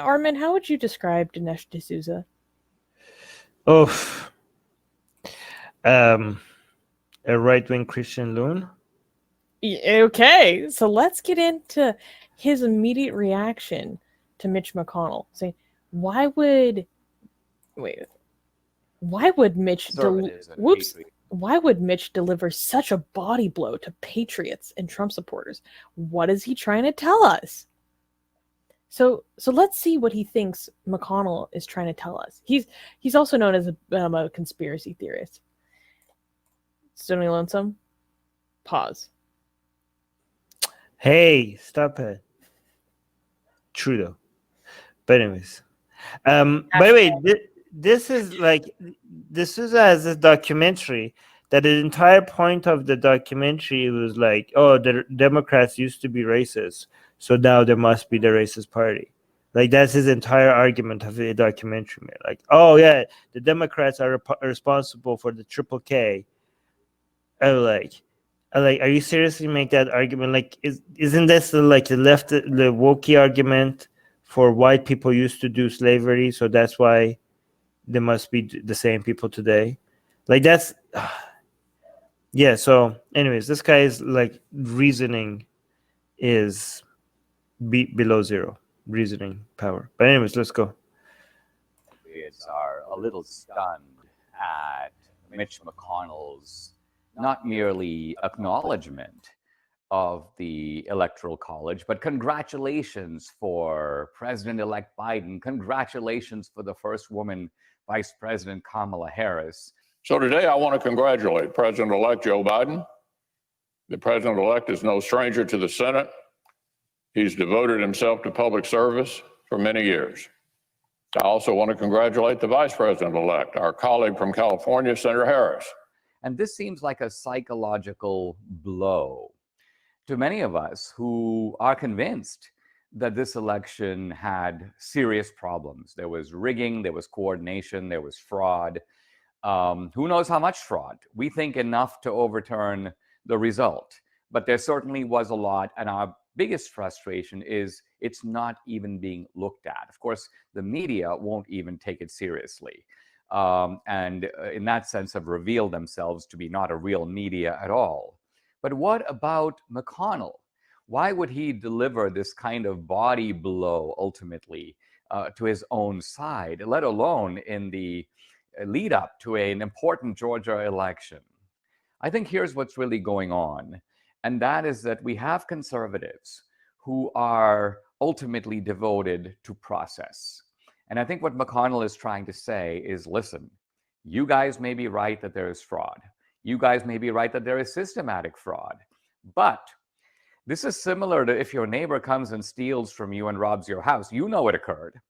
Armin, how would you describe Dinesh D'Souza? Oh, a right-wing Christian loon. Okay, so let's get into his immediate reaction to Mitch McConnell. Saying, why would Mitch why would Mitch deliver such a body blow to patriots and Trump supporters? What is he trying to tell us? So let's see what he thinks McConnell is trying to tell us. He's also known as a conspiracy theorist. Stoney Lonesome? Pause. Hey, stop it. Trudeau. But anyways. By the way, this is as a documentary that the entire point of the documentary was like, oh, the Democrats used to be racist, so now there must be the racist party. Like, that's his entire argument of the documentary. Like, oh yeah, the Democrats are responsible for the triple K. Are you seriously make that argument? Like, isn't this the wokey argument for white people used to do slavery, so that's why they must be the same people today? Like, that's yeah. So anyways, this guy's like reasoning is below zero, reasoning power. But anyways, let's go. Are a little stunned at Mitch McConnell's not merely acknowledgement of the Electoral College, but congratulations for President-elect Biden. Congratulations for the first woman Vice President Kamala Harris. So today I want to congratulate President-elect Joe Biden. The President-elect is no stranger to the Senate. He's devoted himself to public service for many years. I also want to congratulate the Vice President-elect, our colleague from California, Senator Harris. And this seems like a psychological blow to many of us who are convinced that this election had serious problems. There was rigging, there was coordination, there was fraud. Who knows how much fraud? We think enough to overturn the result, but there certainly was a lot. And our biggest frustration is it's not even being looked at. Of course, the media won't even take it seriously. And in that sense have revealed themselves to be not a real media at all. But what about McConnell? Why would he deliver this kind of body blow ultimately to his own side, let alone in the lead up to an important Georgia election? I think here's what's really going on, and that is that we have conservatives who are ultimately devoted to process. And I think what McConnell is trying to say is, listen, you guys may be right that there is fraud. You guys may be right that there is systematic fraud. But this is similar to if your neighbor comes and steals from you and robs your house. You know it occurred,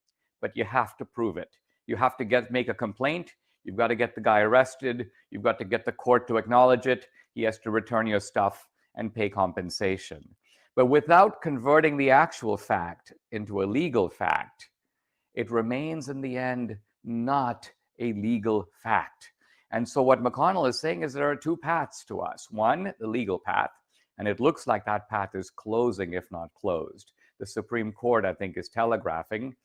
but you have to prove it. You have to make a complaint. You've got to get the guy arrested. You've got to get the court to acknowledge it. He has to return your stuff and pay compensation. But without converting the actual fact into a legal fact, it remains in the end not a legal fact. And so what McConnell is saying is there are two paths to us. One, the legal path, and it looks like that path is closing, if not closed. The Supreme Court, I think, is telegraphing.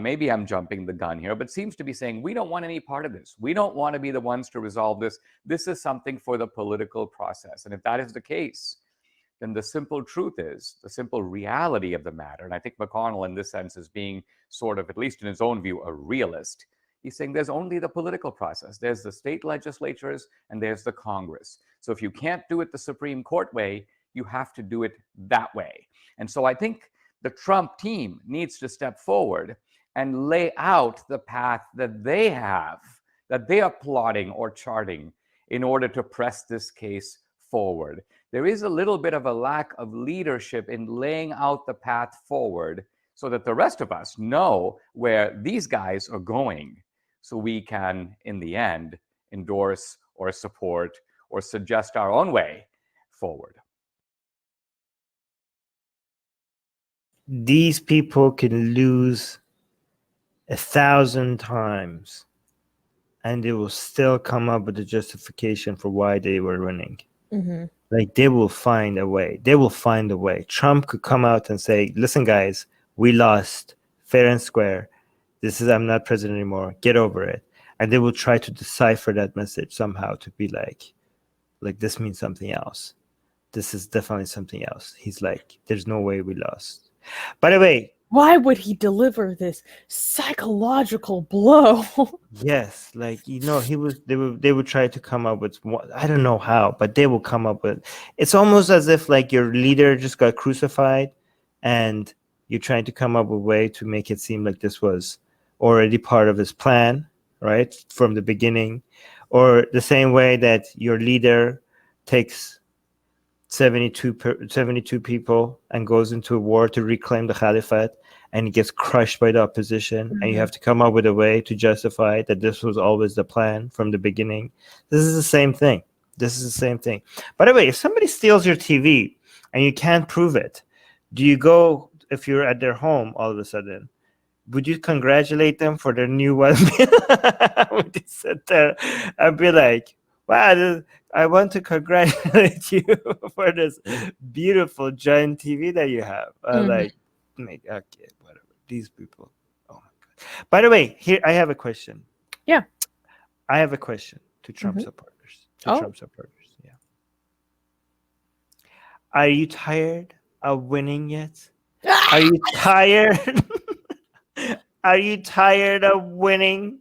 Maybe I'm jumping the gun here, but seems to be saying, we don't want any part of this. We don't want to be the ones to resolve this. This is something for the political process. And if that is the case, then the simple truth is, the simple reality of the matter, and I think McConnell in this sense is being sort of, at least in his own view, a realist. He's saying there's only the political process. There's the state legislatures and there's the Congress. So if you can't do it the Supreme Court way, you have to do it that way. And so I think the Trump team needs to step forward and lay out the path that they have, that they are plotting or charting in order to press this case forward. There is a little bit of a lack of leadership in laying out the path forward so that the rest of us know where these guys are going, so we can, in the end, endorse or support or suggest our own way forward. These people can lose 1,000 times and they will still come up with a justification for why they were winning. Mm-hmm. Like, they will find a way. They will find a way. Trump could come out and say, listen, guys, we lost fair and square. This is, I'm not president anymore. Get over it. And they will try to decipher that message somehow to be like this means something else. This is definitely something else. He's like, there's no way we lost. By the way, why would he deliver this psychological blow? yes, like, they would try to come up with, I don't know how, but they will come up with, it's almost as if like your leader just got crucified and you're trying to come up with a way to make it seem like this was already part of his plan, right, from the beginning. Or the same way that your leader takes 72 people and goes into a war to reclaim the caliphate, and he gets crushed by the opposition, and you have to come up with a way to justify that this was always the plan from the beginning. This is the same thing. By the way, if somebody steals your TV and you can't prove it, do you go, if you're at their home all of a sudden, would you congratulate them for their new one? Would you sit there and be like, wow, I want to congratulate you for this beautiful giant TV that you have. Okay, whatever. These people. Oh my God. By the way, here I have a question. Yeah. I have a question to Trump supporters. Trump supporters, yeah. Are you tired of winning yet? Are you tired? Are you tired of winning?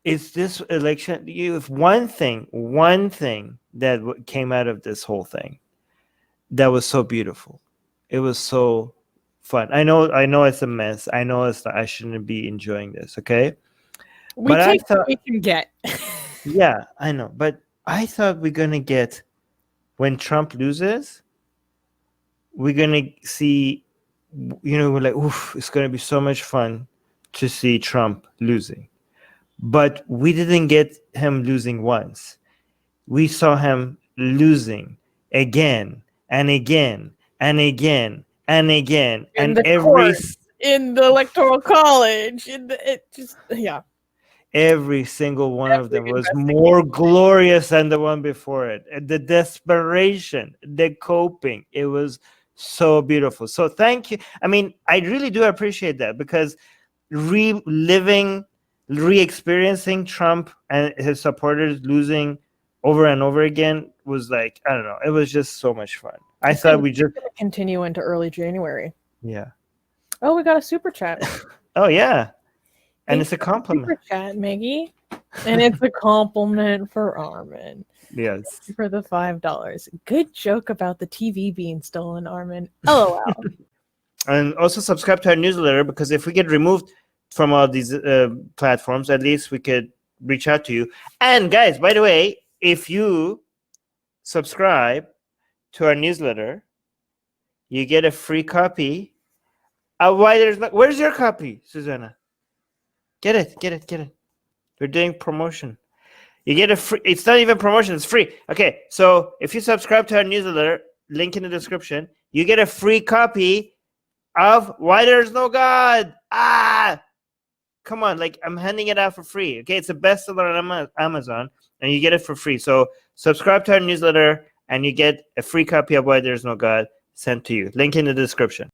Is this election, if one thing that came out of this whole thing that was so beautiful, it was so fun. I know it's a mess. I know I shouldn't be enjoying this, okay? But I thought we can get. Yeah, I know. But I thought we're going to get, when Trump loses, we're going to see, we're like, oof, it's going to be so much fun to see Trump losing. But we didn't get him losing once. We saw him losing again and again and again and again. In the electoral college. Every single one of them was more glorious than the one before it. And the desperation, the coping, it was so beautiful. So thank you. I mean, I really do appreciate that, because re-experiencing Trump and his supporters losing over and over again was like, I don't know, it was just so much fun. I thought we just continue into early January. Yeah. Oh, we got a super chat. Oh yeah. And it's a compliment. Super chat, Maggie. And it's a compliment for Armin. Yes. For the $5. Good joke about the TV being stolen, Armin. LOL. And also subscribe to our newsletter, because if we get removed from all these platforms, at least we could reach out to you. And guys, by the way, if you subscribe to our newsletter, you get a free copy of where's your copy, Susanna? Get it. We're doing promotion. You get a free, it's not even promotion, it's free. Okay, so if you subscribe to our newsletter, link in the description, you get a free copy of Why There's No God. Come on, like, I'm handing it out for free. Okay, it's a bestseller on Amazon, and you get it for free. So subscribe to our newsletter, and you get a free copy of Why There's No God sent to you. Link in the description.